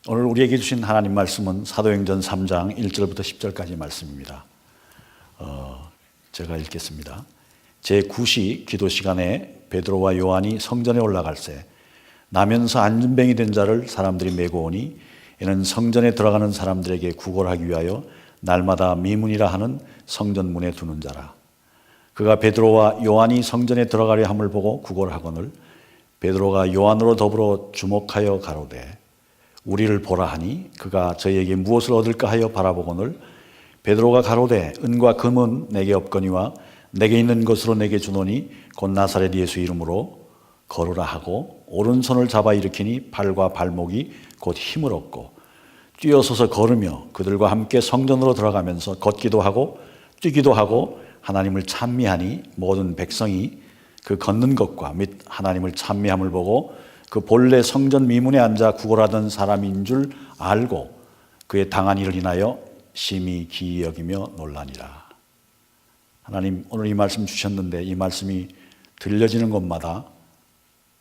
오늘 우리에게 주신 하나님 말씀은 사도행전 3장 1절부터 10절까지 말씀입니다. 제가 읽겠습니다. 제9시 기도 시간에 베드로와 요한이 성전에 올라갈새 나면서 안진뱅이 된 자를 사람들이 메고 오니 이는 성전에 들어가는 사람들에게 구걸하기 위하여 날마다 미문이라 하는 성전문에 두는 자라. 그가 베드로와 요한이 성전에 들어가려 함을 보고 구걸하거늘 베드로가 요한으로 더불어 주목하여 가로되 우리를 보라 하니 그가 저희에게 무엇을 얻을까 하여 바라보거늘 베드로가 가로되 은과 금은 내게 없거니와 내게 있는 것으로 내게 주노니 곧 나사렛 예수 이름으로 걸으라 하고 오른손을 잡아 일으키니 발과 발목이 곧 힘을 얻고 뛰어서서 걸으며 그들과 함께 성전으로 들어가면서 걷기도 하고 뛰기도 하고 하나님을 찬미하니 모든 백성이 그 걷는 것과 및 하나님을 찬미함을 보고 그 본래 성전 미문에 앉아 구걸하던 사람인 줄 알고 그의 당한 일을 인하여 심히 기이 여기며 놀라니라. 하나님, 오늘 이 말씀 주셨는데 이 말씀이 들려지는 곳마다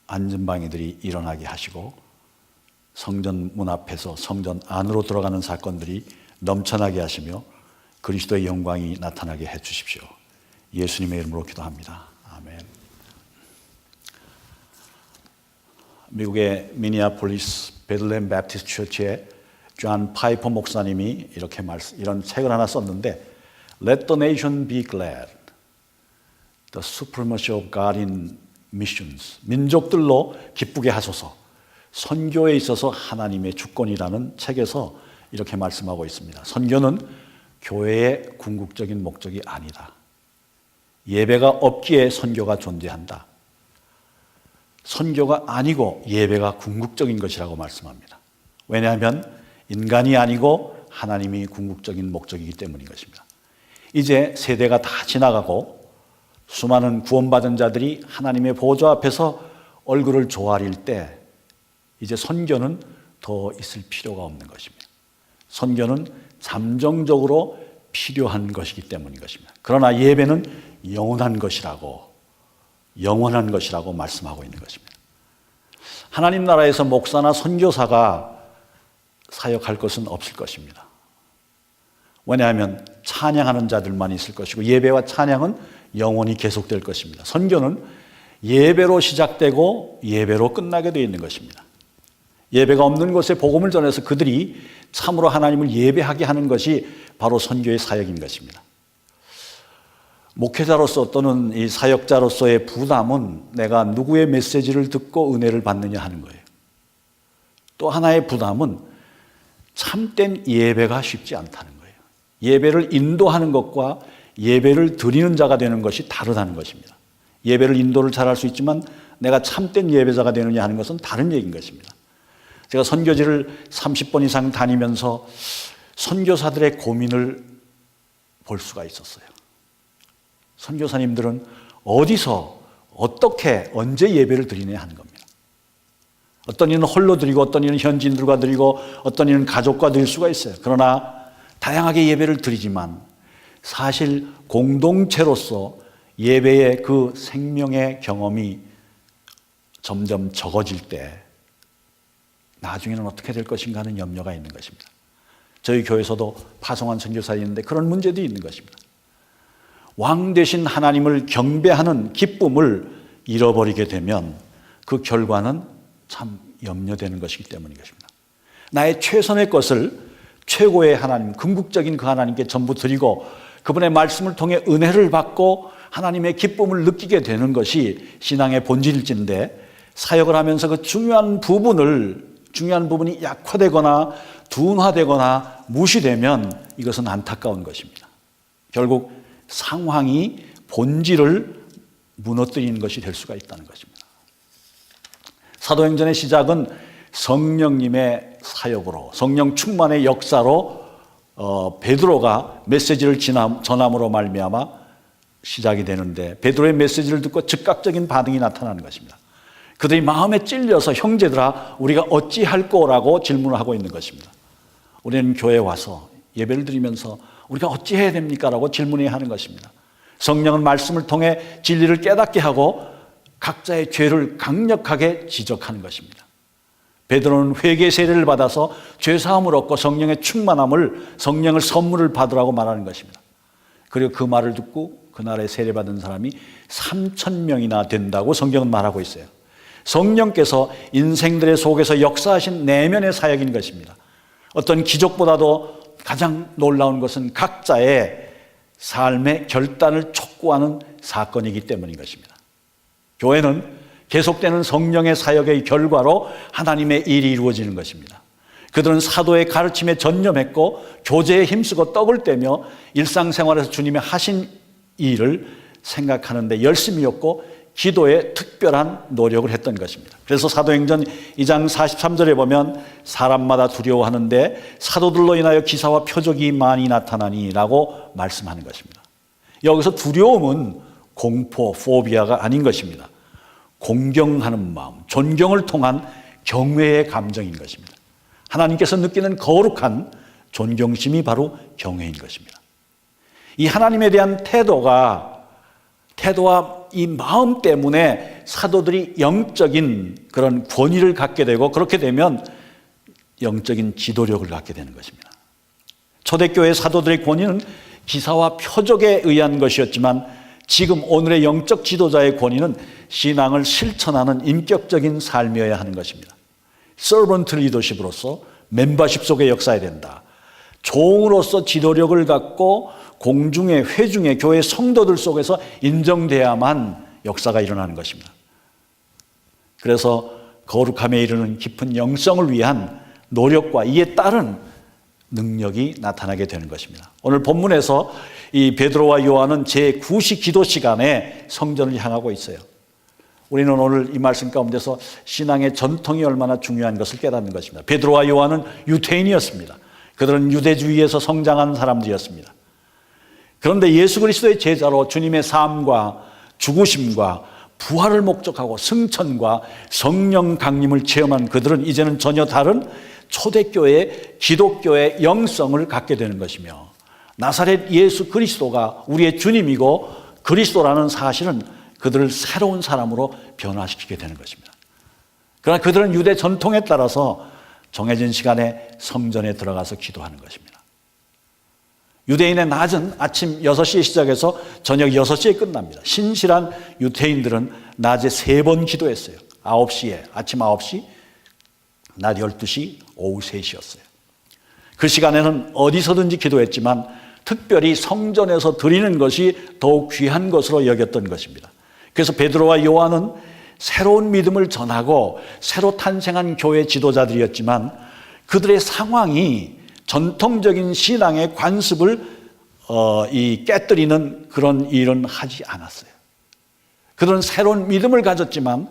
안전방해들이 일어나게 하시고 성전 문 앞에서 성전 안으로 들어가는 사건들이 넘쳐나게 하시며 그리스도의 영광이 나타나게 해 주십시오. 예수님의 이름으로 기도합니다. 아멘. 미국의 미니애폴리스 베들레헴 배프티스트 처치의 존 파이퍼 목사님이 이런 책을 하나 썼는데 Let the nation be glad. The supremacy of God in missions. 민족들로 기쁘게 하소서. 선교에 있어서 하나님의 주권이라는 책에서 이렇게 말씀하고 있습니다. 선교는 교회의 궁극적인 목적이 아니다. 예배가 없기에 선교가 존재한다. 선교가 아니고 예배가 궁극적인 것이라고 말씀합니다. 왜냐하면 인간이 아니고 하나님이 궁극적인 목적이기 때문인 것입니다. 이제 세대가 다 지나가고 수많은 구원받은 자들이 하나님의 보좌 앞에서 얼굴을 조아릴 때 이제 선교는 더 있을 필요가 없는 것입니다. 선교는 잠정적으로 필요한 것이기 때문인 것입니다. 그러나 예배는 영원한 것이라고 말씀하고 있는 것입니다. 하나님 나라에서 목사나 선교사가 사역할 것은 없을 것입니다. 왜냐하면 찬양하는 자들만 있을 것이고 예배와 찬양은 영원히 계속될 것입니다. 선교는 예배로 시작되고 예배로 끝나게 되어 있는 것입니다. 예배가 없는 곳에 복음을 전해서 그들이 참으로 하나님을 예배하게 하는 것이 바로 선교의 사역인 것입니다. 목회자로서 또는 이 사역자로서의 부담은 내가 누구의 메시지를 듣고 은혜를 받느냐 하는 거예요. 또 하나의 부담은 참된 예배가 쉽지 않다는 거예요. 예배를 인도하는 것과 예배를 드리는 자가 되는 것이 다르다는 것입니다. 예배를 인도를 잘할 수 있지만 내가 참된 예배자가 되느냐 하는 것은 다른 얘기인 것입니다. 제가 선교지를 30번 이상 다니면서 선교사들의 고민을 볼 수가 있었어요. 선교사님들은 어디서 어떻게 언제 예배를 드리냐 하는 겁니다. 어떤 이는 홀로 드리고 어떤 이는 현지인들과 드리고 어떤 이는 가족과 드릴 수가 있어요. 그러나 다양하게 예배를 드리지만 사실 공동체로서 예배의 그 생명의 경험이 점점 적어질 때 나중에는 어떻게 될 것인가 하는 염려가 있는 것입니다. 저희 교회에서도 파송한 선교사가 있는데 그런 문제도 있는 것입니다. 왕 되신 하나님을 경배하는 기쁨을 잃어버리게 되면 그 결과는 참 염려되는 것이기 때문인 것입니다. 나의 최선의 것을 최고의 하나님, 궁극적인 그 하나님께 전부 드리고 그분의 말씀을 통해 은혜를 받고 하나님의 기쁨을 느끼게 되는 것이 신앙의 본질일진데 사역을 하면서 그 중요한 부분이 약화되거나 둔화되거나 무시되면 이것은 안타까운 것입니다. 결국 상황이 본질을 무너뜨리는 것이 될 수가 있다는 것입니다. 사도행전의 시작은 성령님의 사역으로 성령 충만의 역사로 베드로가 메시지를 전함으로 말미암아 시작이 되는데 베드로의 메시지를 듣고 즉각적인 반응이 나타나는 것입니다. 그들이 마음에 찔려서 형제들아 우리가 어찌할 거라고 질문을 하고 있는 것입니다. 우리는 교회에 와서 예배를 드리면서 우리가 어찌해야 됩니까? 라고 질문해야 하는 것입니다. 성령은 말씀을 통해 진리를 깨닫게 하고 각자의 죄를 강력하게 지적하는 것입니다. 베드로는 회개 세례를 받아서 죄사함을 얻고 성령의 충만함을, 성령을 선물을 받으라고 말하는 것입니다. 그리고 그 말을 듣고 그날에 세례받은 사람이 3,000명이나 된다고 성경은 말하고 있어요. 성령께서 인생들의 속에서 역사하신 내면의 사역인 것입니다. 어떤 기적보다도 가장 놀라운 것은 각자의 삶의 결단을 촉구하는 사건이기 때문인 것입니다. 교회는 계속되는 성령의 사역의 결과로 하나님의 일이 이루어지는 것입니다. 그들은 사도의 가르침에 전념했고 교제에 힘쓰고 떡을 떼며 일상생활에서 주님의 하신 일을 생각하는데 열심이었고 기도에 특별한 노력을 했던 것입니다. 그래서 사도행전 2장 43절에 보면 사람마다 두려워하는데 사도들로 인하여 기사와 표적이 많이 나타나니 라고 말씀하는 것입니다. 여기서 두려움은 공포, 포비아가 아닌 것입니다. 공경하는 마음, 존경을 통한 경외의 감정인 것입니다. 하나님께서 느끼는 거룩한 존경심이 바로 경외인 것입니다. 이 하나님에 대한 태도와 이 마음 때문에 사도들이 영적인 그런 권위를 갖게 되고, 그렇게 되면 영적인 지도력을 갖게 되는 것입니다. 초대교회 사도들의 권위는 기사와 표적에 의한 것이었지만 지금 오늘의 영적 지도자의 권위는 신앙을 실천하는 인격적인 삶이어야 하는 것입니다. 서번트 리더십으로서 멤버십 속에 역사해야 된다. 종으로서 지도력을 갖고 공중의 회중의 교회 성도들 속에서 인정돼야만 역사가 일어나는 것입니다. 그래서 거룩함에 이르는 깊은 영성을 위한 노력과 이에 따른 능력이 나타나게 되는 것입니다. 오늘 본문에서 이 베드로와 요한은 제9시 기도 시간에 성전을 향하고 있어요. 우리는 오늘 이 말씀 가운데서 신앙의 전통이 얼마나 중요한 것을 깨닫는 것입니다. 베드로와 요한은 유대인이었습니다. 그들은 유대주의에서 성장한 사람들이었습니다. 그런데 예수 그리스도의 제자로 주님의 삶과 죽으심과 부활을 목적하고 승천과 성령 강림을 체험한 그들은 이제는 전혀 다른 초대교회의 기독교의 영성을 갖게 되는 것이며, 나사렛 예수 그리스도가 우리의 주님이고 그리스도라는 사실은 그들을 새로운 사람으로 변화시키게 되는 것입니다. 그러나 그들은 유대 전통에 따라서 정해진 시간에 성전에 들어가서 기도하는 것입니다. 유대인의 낮은 아침 6시에 시작해서 저녁 6시에 끝납니다. 신실한 유대인들은 낮에 3번 기도했어요. 9시에, 아침 9시, 낮 12시, 오후 3시였어요. 그 시간에는 어디서든지 기도했지만 특별히 성전에서 드리는 것이 더욱 귀한 것으로 여겼던 것입니다. 그래서 베드로와 요한은 새로운 믿음을 전하고 새로 탄생한 교회 지도자들이었지만 그들의 상황이 전통적인 신앙의 관습을 깨뜨리는 그런 일은 하지 않았어요. 그들은 새로운 믿음을 가졌지만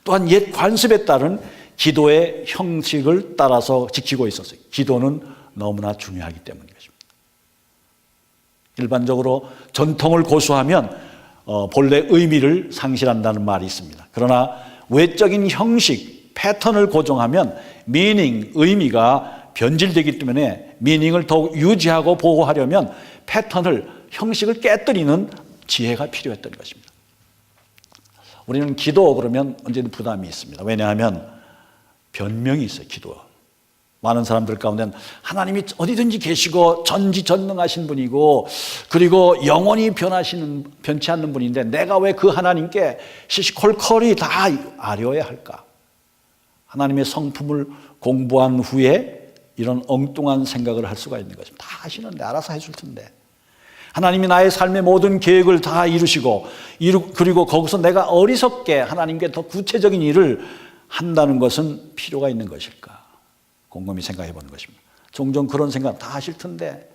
또한 옛 관습에 따른 기도의 형식을 따라서 지키고 있었어요. 기도는 너무나 중요하기 때문인 것입니다. 일반적으로 전통을 고수하면 본래 의미를 상실한다는 말이 있습니다. 그러나 외적인 형식, 패턴을 고정하면 미닝, 의미가 변질되기 때문에 미닝을 더욱 유지하고 보호하려면 패턴을, 형식을 깨뜨리는 지혜가 필요했던 것입니다. 우리는 기도 그러면 언제든 부담이 있습니다. 왜냐하면 변명이 있어요. 기도. 많은 사람들 가운데는 하나님이 어디든지 계시고 전지전능하신 분이고 그리고 영원히 변치 않는 분인데 내가 왜 그 하나님께 시시콜콜이 다 아뢰어야 할까? 하나님의 성품을 공부한 후에 이런 엉뚱한 생각을 할 수가 있는 것입니다. 다 하시는데, 알아서 해줄 텐데. 하나님이 나의 삶의 모든 계획을 다 이루시고 그리고 거기서 내가 어리석게 하나님께 더 구체적인 일을 한다는 것은 필요가 있는 것일까? 곰곰이 생각해 보는 것입니다. 종종 그런 생각 다 하실 텐데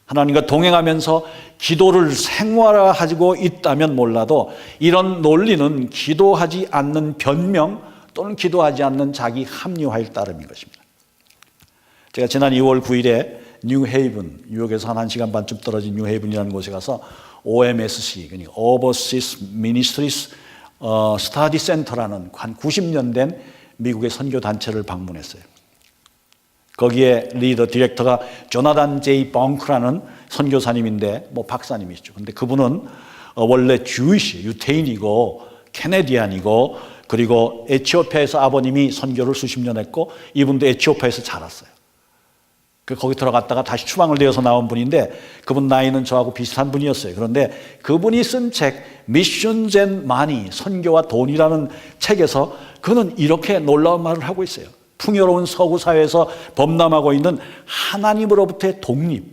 하나님과 동행하면서 기도를 생활화하고 있다면 몰라도 이런 논리는 기도하지 않는 변명 또는 기도하지 않는 자기 합리화일 따름인 것입니다. 제가 지난 2월 9일에 뉴헤이븐, 뉴욕에서 한 1시간 반쯤 떨어진 뉴헤이븐이라는 곳에 가서 OMSC, 그러니까 Overseas Ministries Study Center라는 한 90년 된 미국의 선교 단체를 방문했어요. 거기에 리더 디렉터가 조나단 제이 벙크라는 선교사님인데 박사님이시죠. 근데 그분은 원래 주이시 유태인이고 캐네디안이고, 그리고 에티오피아에서 아버님이 선교를 수십 년 했고 이분도 에티오피아에서 자랐어요. 거기 들어갔다가 다시 추방을 되어서 나온 분인데, 그분 나이는 저하고 비슷한 분이었어요. 그런데 그분이 쓴 책 Missions and Money, 선교와 돈이라는 책에서 그는 이렇게 놀라운 말을 하고 있어요. 풍요로운 서구 사회에서 범람하고 있는 하나님으로부터의 독립,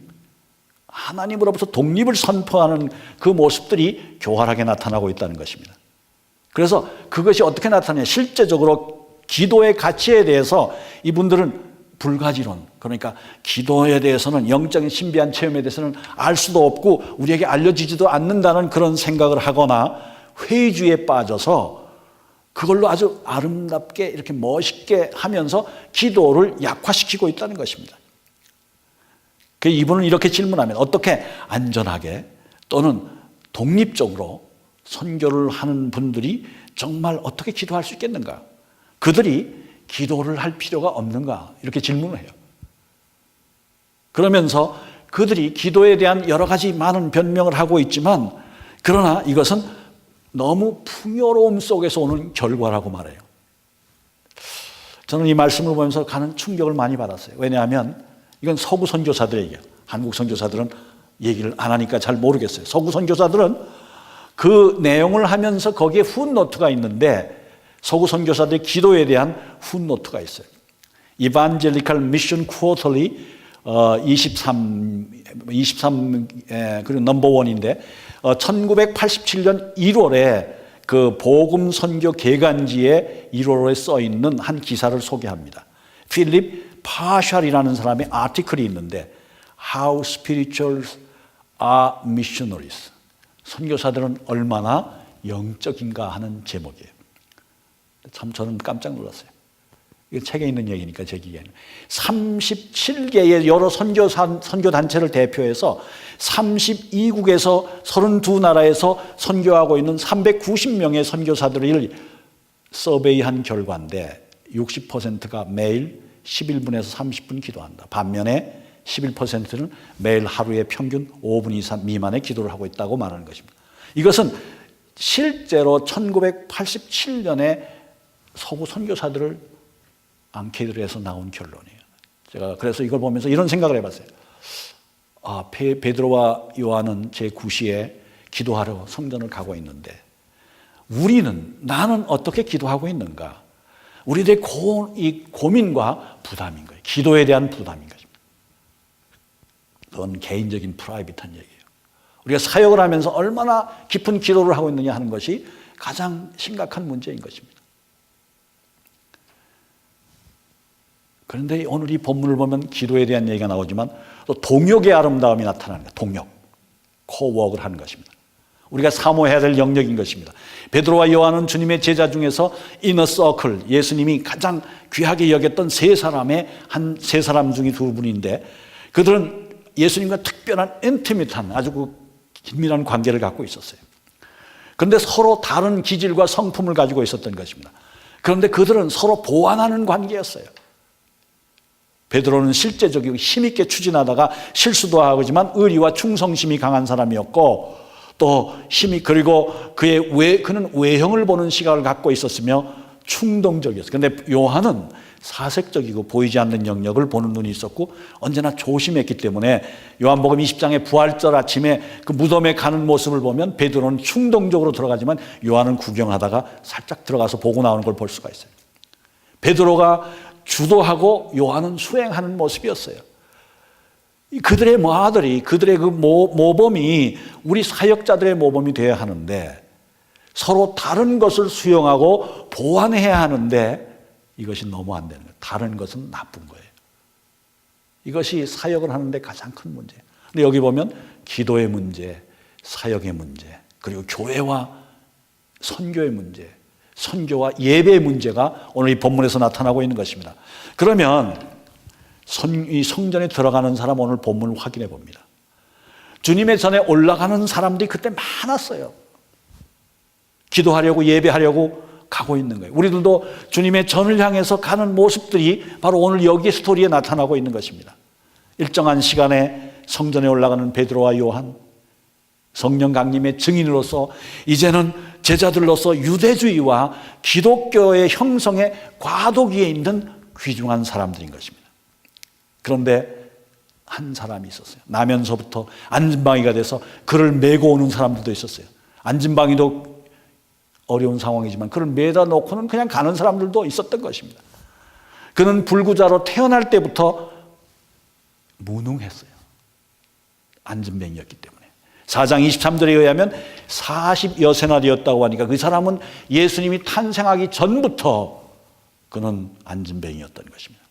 하나님으로부터 독립을 선포하는 그 모습들이 교활하게 나타나고 있다는 것입니다. 그래서 그것이 어떻게 나타나냐, 실제적으로 기도의 가치에 대해서 이분들은 불가지론, 그러니까 기도에 대해서는, 영적인 신비한 체험에 대해서는 알 수도 없고 우리에게 알려지지도 않는다는 그런 생각을 하거나 회의주의에 빠져서 그걸로 아주 아름답게 이렇게 멋있게 하면서 기도를 약화시키고 있다는 것입니다. 이분은 이렇게 질문하면 어떻게 안전하게 또는 독립적으로 선교를 하는 분들이 정말 어떻게 기도할 수 있겠는가? 그들이 기도를 할 필요가 없는가? 이렇게 질문을 해요. 그러면서 그들이 기도에 대한 여러 가지 많은 변명을 하고 있지만, 그러나 이것은 너무 풍요로움 속에서 오는 결과라고 말해요. 저는 이 말씀을 보면서 가는 충격을 많이 받았어요. 왜냐하면 이건 서구 선교사들의 얘기예요. 한국 선교사들은 얘기를 안 하니까 잘 모르겠어요. 서구 선교사들은 그 내용을 하면서 거기에 풋노트가 있는데, 서구 선교사들의 기도에 대한 풋노트가 있어요. Evangelical Mission Quarterly 23 그리고 넘버 원인데 1987년 1월에 그 복음 선교 개간지에 1월에 써 있는 한 기사를 소개합니다. 필립 파샬이라는 사람의 아티클이 있는데 How Spirituals are Missionaries. 선교사들은 얼마나 영적인가 하는 제목이에요. 참 저는 깜짝 놀랐어요. 이거 책에 있는 얘기니까 제 기계는 37개의 여러 선교단체를 대표해서 32국에서 32나라에서 선교하고 있는 390명의 선교사들을 서베이한 결과인데 60%가 매일 11분에서 30분 기도한다. 반면에 11%는 매일 하루에 평균 5분 이상 미만의 기도를 하고 있다고 말하는 것입니다. 이것은 실제로 1987년에 서구 선교사들을 앙케이드를 해서 나온 결론이에요. 제가 그래서 이걸 보면서 이런 생각을 해봤어요. 베드로와 요한은 제9시에 기도하러 성전을 가고 있는데 나는 어떻게 기도하고 있는가? 우리들의 고민과 부담인 거예요. 기도에 대한 부담인 것입니다. 그건 개인적인 프라이빗한 얘기예요. 우리가 사역을 하면서 얼마나 깊은 기도를 하고 있느냐 하는 것이 가장 심각한 문제인 것입니다. 그런데 오늘 이 본문을 보면 기도에 대한 얘기가 나오지만 또 동역의 아름다움이 나타나는 거예요. 동역, 코워크를 하는 것입니다. 우리가 사모해야 될 영역인 것입니다. 베드로와 요한은 주님의 제자 중에서 이너 서클, 예수님이 가장 귀하게 여겼던 세 사람 중에 두 분인데, 그들은 예수님과 특별한 인티밋한 아주 긴밀한 관계를 갖고 있었어요. 그런데 서로 다른 기질과 성품을 가지고 있었던 것입니다. 그런데 그들은 서로 보완하는 관계였어요. 베드로는 실제적이고 힘있게 추진하다가 실수도 하지만 의리와 충성심이 강한 사람이었고, 또 그리고 그는 외형을 보는 시각을 갖고 있었으며 충동적이었어요. 그런데 요한은 사색적이고 보이지 않는 영역을 보는 눈이 있었고 언제나 조심했기 때문에 요한복음 20장의 부활절 아침에 그 무덤에 가는 모습을 보면 베드로는 충동적으로 들어가지만 요한은 구경하다가 살짝 들어가서 보고 나오는 걸 볼 수가 있어요. 베드로가 주도하고 요한은 수행하는 모습이었어요. 그들의 모아들이, 그들의 그 모범이 우리 사역자들의 모범이 되어야 하는데, 서로 다른 것을 수용하고 보완해야 하는데 이것이 너무 안 되는 거예요. 다른 것은 나쁜 거예요. 이것이 사역을 하는데 가장 큰 문제예요. 근데 여기 보면 기도의 문제, 사역의 문제, 그리고 교회와 선교의 문제, 선교와 예배의 문제가 오늘 이 본문에서 나타나고 있는 것입니다. 그러면 이 성전에 들어가는 사람, 오늘 본문을 확인해 봅니다. 주님의 전에 올라가는 사람들이 그때 많았어요. 기도하려고, 예배하려고 가고 있는 거예요. 우리들도 주님의 전을 향해서 가는 모습들이 바로 오늘 여기 스토리에 나타나고 있는 것입니다. 일정한 시간에 성전에 올라가는 베드로와 요한, 성령 강림의 증인으로서 이제는 제자들로서 유대주의와 기독교의 형성의 과도기에 있는 귀중한 사람들인 것입니다. 그런데 한 사람이 있었어요. 나면서부터 안진방이가 돼서 그를 메고 오는 사람들도 있었어요. 안진방이도 어려운 상황이지만 그를 매다 놓고는 그냥 가는 사람들도 있었던 것입니다. 그는 불구자로 태어날 때부터 무능했어요. 안진뱅이였기 때문에. 4장 23절에 의하면 40여 세나 되었다고 하니까 그 사람은 예수님이 탄생하기 전부터 그는 안진뱅이였던 것입니다.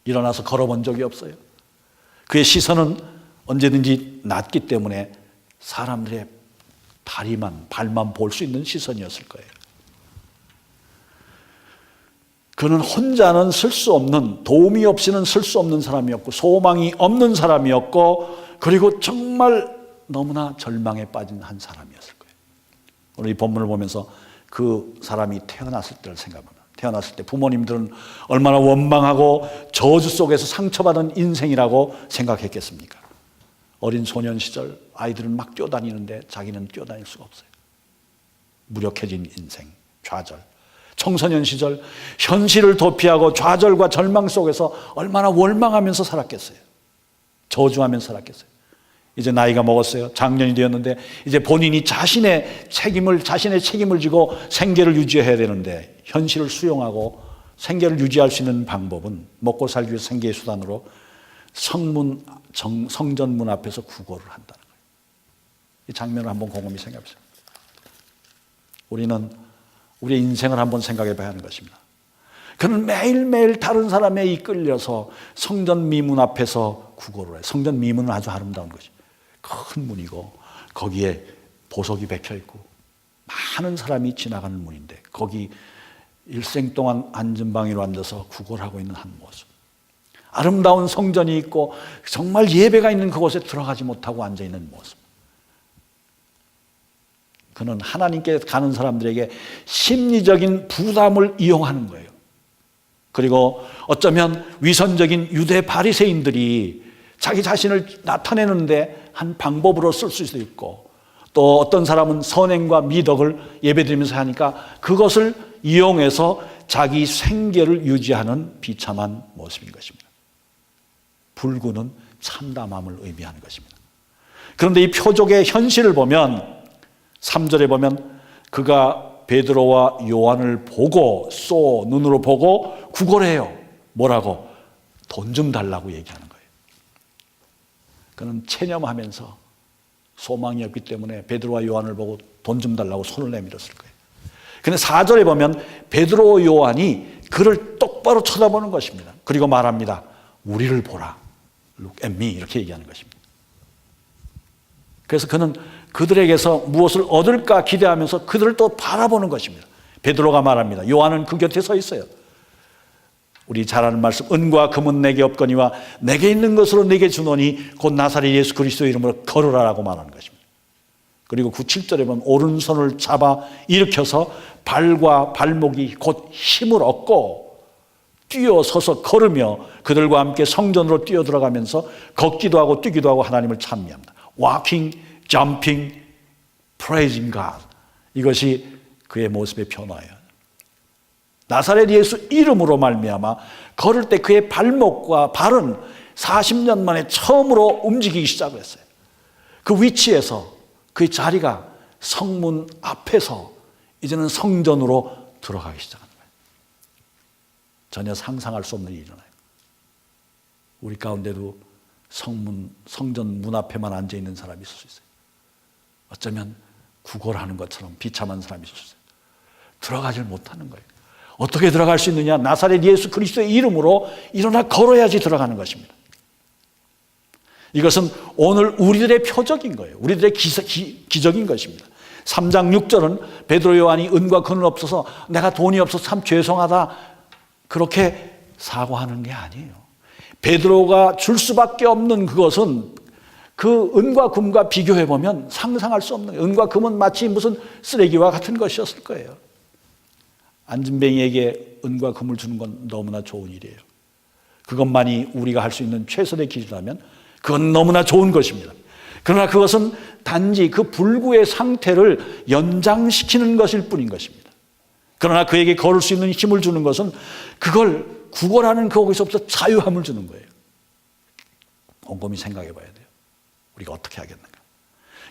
일어나서 걸어본 적이 없어요. 그의 시선은 언제든지 낮기 때문에 사람들의 발만 볼 수 있는 시선이었을 거예요. 그는 혼자는 쓸 수 없는, 도움이 없이는 쓸 수 없는 사람이었고 소망이 없는 사람이었고 그리고 정말 너무나 절망에 빠진 한 사람이었을 거예요. 오늘 이 본문을 보면서 그 사람이 태어났을 때를 생각합니다. 태어났을 때 부모님들은 얼마나 원망하고 저주 속에서 상처받은 인생이라고 생각했겠습니까? 어린 소년 시절 아이들은 막 뛰어다니는데 자기는 뛰어다닐 수가 없어요. 무력해진 인생, 좌절. 청소년 시절 현실을 도피하고 좌절과 절망 속에서 얼마나 원망하면서 살았겠어요. 저주하면서 살았겠어요. 이제 나이가 먹었어요. 장년이 되었는데 이제 본인이 자신의 책임을 지고 생계를 유지해야 되는데 현실을 수용하고 생계를 유지할 수 있는 방법은 먹고 살기 위해서 생계의 수단으로 성전 문 앞에서 구걸을 한다는 거예요. 이 장면을 한번 곰곰이 생각해 보세요. 우리는 우리의 인생을 한번 생각해 봐야 하는 것입니다. 그는 매일매일 다른 사람에 이끌려서 성전 미문 앞에서 구걸을 해요. 성전 미문은 아주 아름다운 것이죠. 큰 문이고 거기에 보석이 박혀 있고 많은 사람이 지나가는 문인데 거기 일생 동안 안전방위로 앉아서 구걸하고 있는 한 모습. 아름다운 성전이 있고 정말 예배가 있는 그곳에 들어가지 못하고 앉아있는 모습. 그는 하나님께 가는 사람들에게 심리적인 부담을 이용하는 거예요. 그리고 어쩌면 위선적인 유대 바리새인들이 자기 자신을 나타내는데 한 방법으로 쓸 수도 있고 또 어떤 사람은 선행과 미덕을 예배드리면서 하니까 그것을 이용해서 자기 생계를 유지하는 비참한 모습인 것입니다. 불구는 참담함을 의미하는 것입니다. 그런데 이 표적의 현실을 보면 3절에 보면 그가 베드로와 요한을 보고 눈으로 보고 구걸해요. 뭐라고? 돈 좀 달라고 얘기하는 거예요. 그는 체념하면서 소망이 없기 때문에 베드로와 요한을 보고 돈 좀 달라고 손을 내밀었을 거예요. 그런데 4절에 보면 베드로 요한이 그를 똑바로 쳐다보는 것입니다. 그리고 말합니다. 우리를 보라. Look at me. 이렇게 얘기하는 것입니다. 그래서 그는 그들에게서 무엇을 얻을까 기대하면서 그들을 또 바라보는 것입니다. 베드로가 말합니다. 요한은 그 곁에 서 있어요. 우리 잘 아는 말씀, 은과 금은 내게 없거니와 내게 있는 것으로 내게 주노니 곧 나사렛 예수 그리스도의 이름으로 걸으라라고 말하는 것입니다. 그리고 9, 7절에 보면 오른손을 잡아 일으켜서 발과 발목이 곧 힘을 얻고 뛰어서서 걸으며 그들과 함께 성전으로 뛰어 들어가면서 걷기도 하고 뛰기도 하고 하나님을 찬미합니다. Walking, jumping, praising God. 이것이 그의 모습의 변화예요. 나사렛 예수 이름으로 말미암아 걸을 때 그의 발목과 발은 40년 만에 처음으로 움직이기 시작했어요. 그 위치에서 그의 자리가 성문 앞에서 이제는 성전으로 들어가기 시작하는 거예요. 전혀 상상할 수 없는 일이 일어나요. 우리 가운데도 성전 문 앞에만 앉아 있는 사람이 있을 수 있어요. 어쩌면 구걸하는 것처럼 비참한 사람이 있을 수 있어요. 들어가질 못하는 거예요. 어떻게 들어갈 수 있느냐? 나사렛 예수 그리스도의 이름으로 일어나 걸어야지 들어가는 것입니다. 이것은 오늘 우리들의 표적인 거예요. 우리들의 기적인 것입니다. 3장 6절은 베드로 요한이 은과 금은 없어서 내가 돈이 없어서 참 죄송하다 그렇게 사과하는 게 아니에요. 베드로가 줄 수밖에 없는 그것은 그 은과 금과 비교해보면 상상할 수 없는 거예요. 은과 금은 마치 무슨 쓰레기와 같은 것이었을 거예요. 안진뱅이에게 은과 금을 주는 건 너무나 좋은 일이에요. 그것만이 우리가 할 수 있는 최선의 기술이라면 그건 너무나 좋은 것입니다. 그러나 그것은 단지 그 불구의 상태를 연장시키는 것일 뿐인 것입니다. 그러나 그에게 걸을 수 있는 힘을 주는 것은 그걸 구걸하는 거기서부터 자유함을 주는 거예요. 곰곰이 생각해 봐야 돼요. 우리가 어떻게 하겠는가?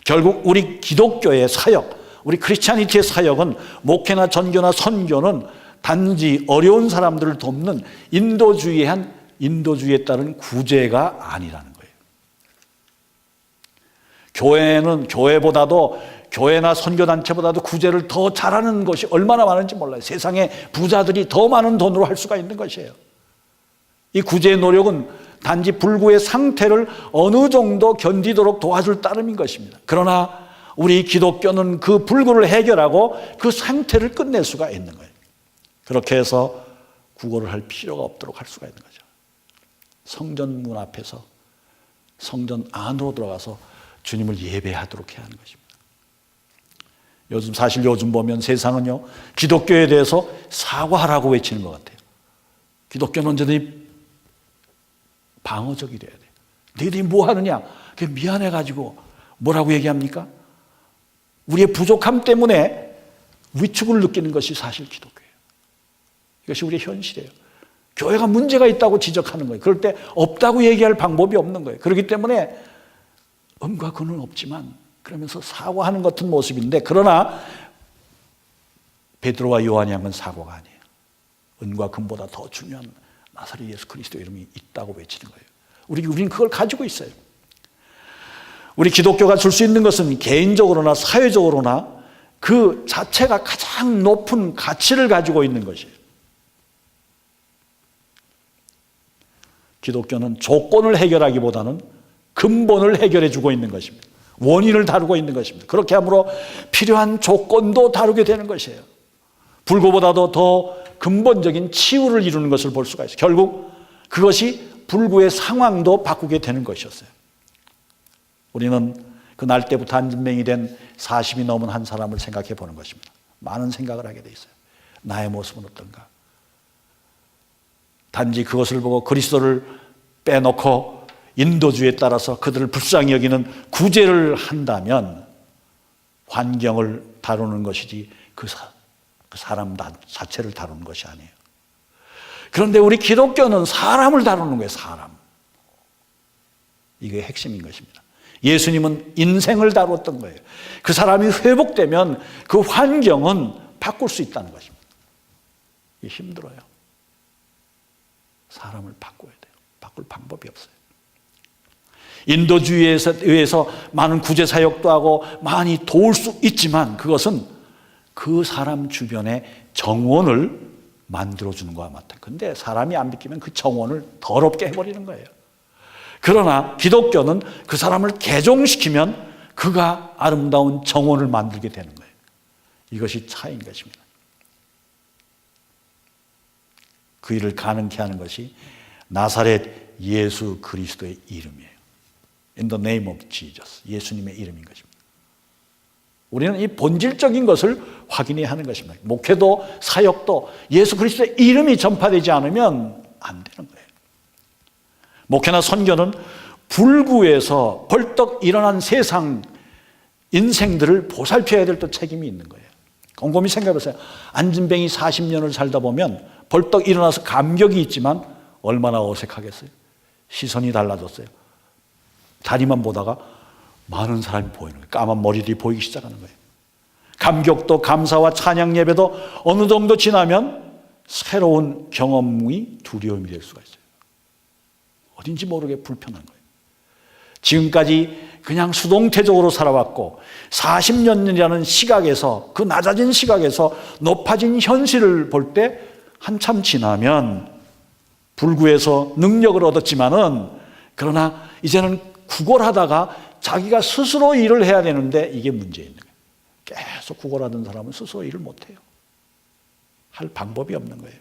결국 우리 기독교의 사역, 우리 크리스찬이티의 사역은 목회나 전교나 선교는 단지 어려운 사람들을 돕는 인도주의에 따른 구제가 아니라는 거예요. 교회는 교회나 선교단체보다도 구제를 더 잘하는 것이 얼마나 많은지 몰라요. 세상에 부자들이 더 많은 돈으로 할 수가 있는 것이에요. 이 구제의 노력은 단지 불구의 상태를 어느 정도 견디도록 도와줄 따름인 것입니다. 그러나 우리 기독교는 그 불구를 해결하고 그 상태를 끝낼 수가 있는 거예요. 그렇게 해서 구걸을 할 필요가 없도록 할 수가 있는 거죠. 성전 문 앞에서 성전 안으로 들어가서 주님을 예배하도록 해야 하는 것입니다. 요즘 보면 세상은요, 기독교에 대해서 사과하라고 외치는 것 같아요. 기독교는 언제든지 방어적이 돼야 돼요. 너희들이 뭐 하느냐? 그게 미안해가지고 뭐라고 얘기합니까? 우리의 부족함 때문에 위축을 느끼는 것이 사실 기독교예요. 이것이 우리의 현실이에요. 교회가 문제가 있다고 지적하는 거예요. 그럴 때 없다고 얘기할 방법이 없는 거예요. 그렇기 때문에 음과 근은 없지만 그러면서 사과하는 같은 모습인데, 그러나 베드로와 요한이 한 건 사과가 아니에요. 은과 금보다 더 중요한 나사렛 예수 그리스도 이름이 있다고 외치는 거예요. 우리는 그걸 가지고 있어요. 우리 기독교가 줄 수 있는 것은 개인적으로나 사회적으로나 그 자체가 가장 높은 가치를 가지고 있는 것이에요. 기독교는 조건을 해결하기보다는 근본을 해결해 주고 있는 것입니다. 원인을 다루고 있는 것입니다. 그렇게 함으로 필요한 조건도 다루게 되는 것이에요. 불구보다도 더 근본적인 치유를 이루는 것을 볼 수가 있어요. 결국 그것이 불구의 상황도 바꾸게 되는 것이었어요. 우리는 그 날 때부터 안진뱅이 된 40이 넘은 한 사람을 생각해 보는 것입니다. 많은 생각을 하게 돼 있어요. 나의 모습은 어떤가? 단지 그것을 보고 그리스도를 빼놓고 인도주의에 따라서 그들을 불쌍히 여기는 구제를 한다면 환경을 다루는 것이지 그 사람 자체를 다루는 것이 아니에요. 그런데 우리 기독교는 사람을 다루는 거예요. 사람. 이게 핵심인 것입니다. 예수님은 인생을 다뤘던 거예요. 그 사람이 회복되면 그 환경은 바꿀 수 있다는 것입니다. 이게 힘들어요. 사람을 바꿔야 돼요. 바꿀 방법이 없어요. 인도주의에 의해서 많은 구제 사역도 하고 많이 도울 수 있지만 그것은 그 사람 주변에 정원을 만들어주는 것과 같아요. 근데 사람이 안 비키면 그 정원을 더럽게 해버리는 거예요. 그러나 기독교는 그 사람을 개종시키면 그가 아름다운 정원을 만들게 되는 거예요. 이것이 차이인 것입니다. 그 일을 가능케 하는 것이 나사렛 예수 그리스도의 이름이에요. In the name of Jesus. 예수님의 이름인 것입니다. 우리는 이 본질적인 것을 확인해야 하는 것입니다. 목회도 사역도 예수 그리스도의 이름이 전파되지 않으면 안 되는 거예요. 목회나 선교는 불구에서 벌떡 일어난 세상 인생들을 보살펴야 될 또 책임이 있는 거예요. 곰곰이 생각해 보세요. 안진뱅이 40년을 살다 보면 벌떡 일어나서 감격이 있지만 얼마나 어색하겠어요. 시선이 달라졌어요. 다리만 보다가 많은 사람이 보이는 거예요. 까만 머리들이 보이기 시작하는 거예요. 감격도 감사와 찬양 예배도 어느 정도 지나면 새로운 경험이 두려움이 될 수가 있어요. 어딘지 모르게 불편한 거예요. 지금까지 그냥 수동태적으로 살아왔고 40년이라는 시각에서, 그 낮아진 시각에서 높아진 현실을 볼 때 한참 지나면 불구에서 능력을 얻었지만은, 그러나 이제는 구걸하다가 자기가 스스로 일을 해야 되는데 이게 문제 있는 거예요. 계속 구걸하던 사람은 스스로 일을 못해요. 할 방법이 없는 거예요.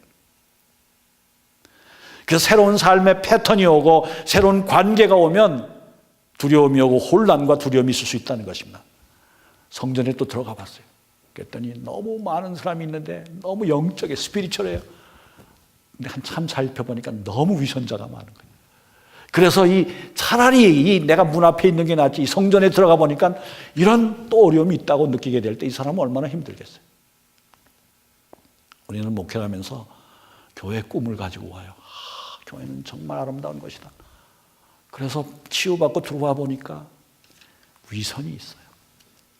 그래서 새로운 삶의 패턴이 오고 새로운 관계가 오면 두려움이 오고 혼란과 두려움이 있을 수 있다는 것입니다. 성전에 또 들어가 봤어요. 그랬더니 너무 많은 사람이 있는데 너무 영적에 스피리추얼해요. 근데 한참 살펴보니까 너무 위선자가 많은 거예요. 그래서 차라리 내가 문 앞에 있는 게 낫지, 이 성전에 들어가 보니까 이런 또 어려움이 있다고 느끼게 될 때 이 사람은 얼마나 힘들겠어요. 우리는 목회하면서 교회 꿈을 가지고 와요. 교회는 정말 아름다운 것이다. 그래서 치유받고 들어와 보니까 위선이 있어요.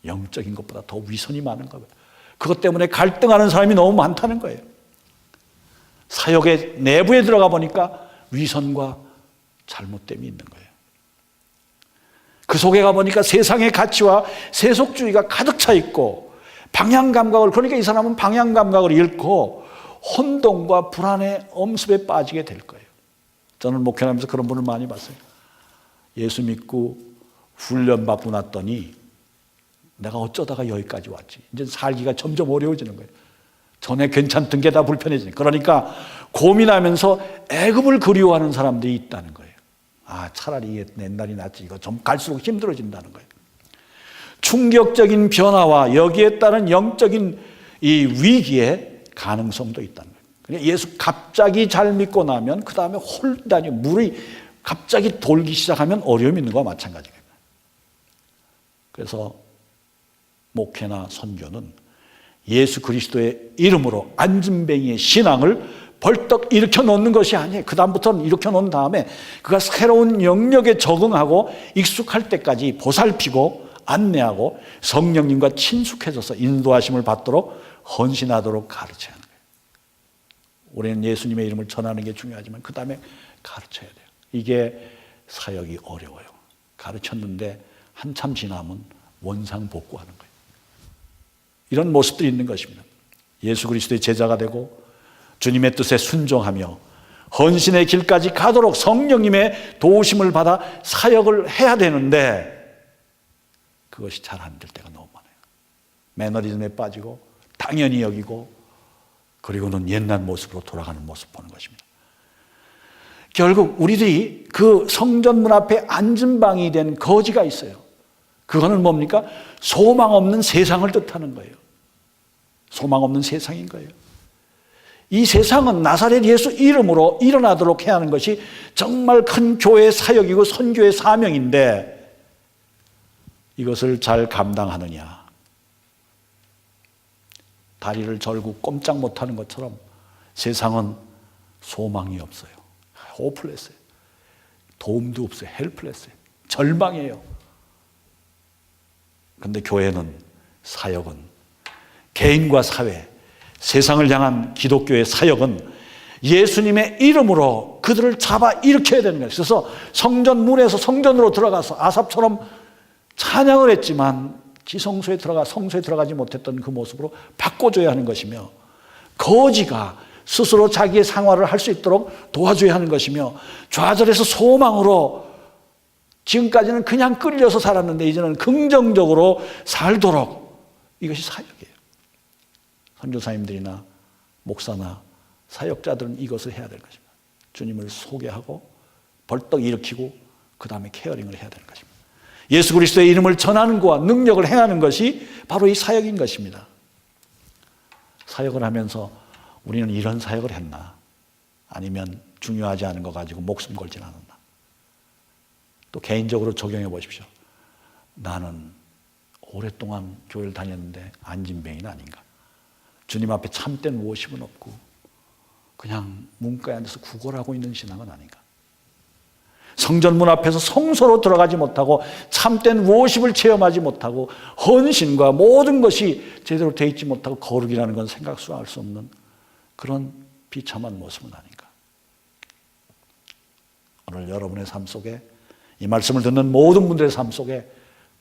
영적인 것보다 더 위선이 많은 거예요. 그것 때문에 갈등하는 사람이 너무 많다는 거예요. 사역의 내부에 들어가 보니까 위선과 잘못됨이 있는 거예요. 그 속에 가보니까 세상의 가치와 세속주의가 가득 차 있고, 그러니까 이 사람은 방향감각을 잃고 혼동과 불안의 엄습에 빠지게 될 거예요. 저는 목회하면서 그런 분을 많이 봤어요. 예수 믿고 훈련받고 났더니 내가 어쩌다가 여기까지 왔지. 이제 살기가 점점 어려워지는 거예요. 전에 괜찮던 게 다 불편해지는 거예요. 그러니까 고민하면서 애굽을 그리워하는 사람들이 있다는 거예요. 차라리 이게 옛날이 낫지. 이거 좀 갈수록 힘들어진다는 거예요. 충격적인 변화와 여기에 따른 영적인 이 위기의 가능성도 있다는 거예요. 그러니까 예수 갑자기 잘 믿고 나면 그 다음에 홀단이 물이 갑자기 돌기 시작하면 어려움이 있는 거와 마찬가지입니다. 그래서 목회나 선교는 예수 그리스도의 이름으로 안진뱅이의 신앙을 벌떡 일으켜 놓는 것이 아니에요. 그 다음부터는 일으켜 놓은 다음에 그가 새로운 영역에 적응하고 익숙할 때까지 보살피고 안내하고 성령님과 친숙해져서 인도하심을 받도록 헌신하도록 가르쳐야 하는 거예요. 우리는 예수님의 이름을 전하는 게 중요하지만 그 다음에 가르쳐야 돼요. 이게 사역이 어려워요. 가르쳤는데 한참 지나면 원상복구하는 거예요. 이런 모습들이 있는 것입니다. 예수 그리스도의 제자가 되고 주님의 뜻에 순종하며 헌신의 길까지 가도록 성령님의 도우심을 받아 사역을 해야 되는데 그것이 잘 안 될 때가 너무 많아요. 매너리즘에 빠지고 당연히 여기고 그리고는 옛날 모습으로 돌아가는 모습 보는 것입니다. 결국 우리들이 그 성전문 앞에 안전방이 된 거지가 있어요. 그거는 뭡니까? 소망 없는 세상을 뜻하는 거예요. 소망 없는 세상인 거예요. 이 세상은 나사렛 예수 이름으로 일어나도록 해야 하는 것이 정말 큰 교회의 사역이고 선교의 사명인데 이것을 잘 감당하느냐. 다리를 절고 꼼짝 못하는 것처럼 세상은 소망이 없어요. 호플레스예요. 도움도 없어요. 헬플레스예요. 절망이에요. 그런데 교회는, 사역은, 개인과 사회, 세상을 향한 기독교의 사역은 예수님의 이름으로 그들을 잡아 일으켜야 되는 거예요. 그래서 성전문에서 성전으로 들어가서 아삽처럼 찬양을 했지만 지성소에 성소에 들어가지 못했던 그 모습으로 바꿔줘야 하는 것이며, 거지가 스스로 자기의 생활을 할 수 있도록 도와줘야 하는 것이며, 좌절해서 소망으로 지금까지는 그냥 끌려서 살았는데 이제는 긍정적으로 살도록, 이것이 사역이에요. 선교사님들이나 목사나 사역자들은 이것을 해야 될 것입니다. 주님을 소개하고 벌떡 일으키고 그 다음에 케어링을 해야 되는 것입니다. 예수 그리스도의 이름을 전하는 것과 능력을 행하는 것이 바로 이 사역인 것입니다. 사역을 하면서 우리는 이런 사역을 했나? 아니면 중요하지 않은 거 가지고 목숨 걸진 않았나? 또 개인적으로 적용해 보십시오. 나는 오랫동안 교회를 다녔는데 안진뱅이는 아닌가? 주님 앞에 참된 워십은 없고 그냥 문가에 앉아서 구걸하고 있는 신앙은 아닌가? 성전문 앞에서 성소로 들어가지 못하고 참된 워십을 체험하지 못하고 헌신과 모든 것이 제대로 되어 있지 못하고 거룩이라는 건 생각할 수 없는 그런 비참한 모습은 아닌가? 오늘 여러분의 삶 속에 이 말씀을 듣는 모든 분들의 삶 속에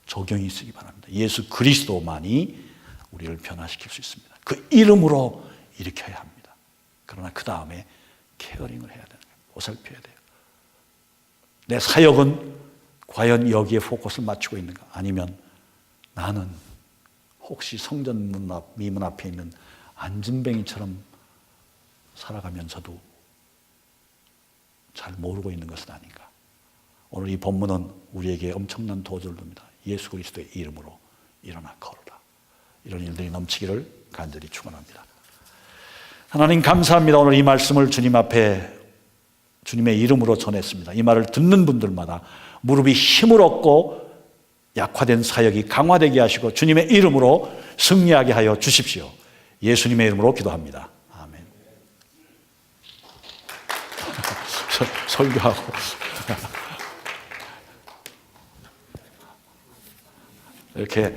적용이 있으기 바랍니다. 예수 그리스도만이 우리를 변화시킬 수 있습니다. 그 이름으로 일으켜야 합니다. 그러나 그 다음에 케어링을 해야 되는 거예요. 보살펴야 돼요. 내 사역은 과연 여기에 포커스를 맞추고 있는가? 아니면 나는 혹시 성전 미문 앞에 있는 안진뱅이처럼 살아가면서도 잘 모르고 있는 것은 아닌가? 오늘 이 본문은 우리에게 엄청난 도전을 줍니다. 예수 그리스도의 이름으로 일어나 걸어라. 이런 일들이 넘치기를 간절히 축원합니다. 하나님 감사합니다. 오늘 이 말씀을 주님 앞에 주님의 이름으로 전했습니다. 이 말을 듣는 분들마다 무릎이 힘을 얻고 약화된 사역이 강화되게 하시고 주님의 이름으로 승리하게 하여 주십시오. 예수님의 이름으로 기도합니다. 아멘. 설교하고 이렇게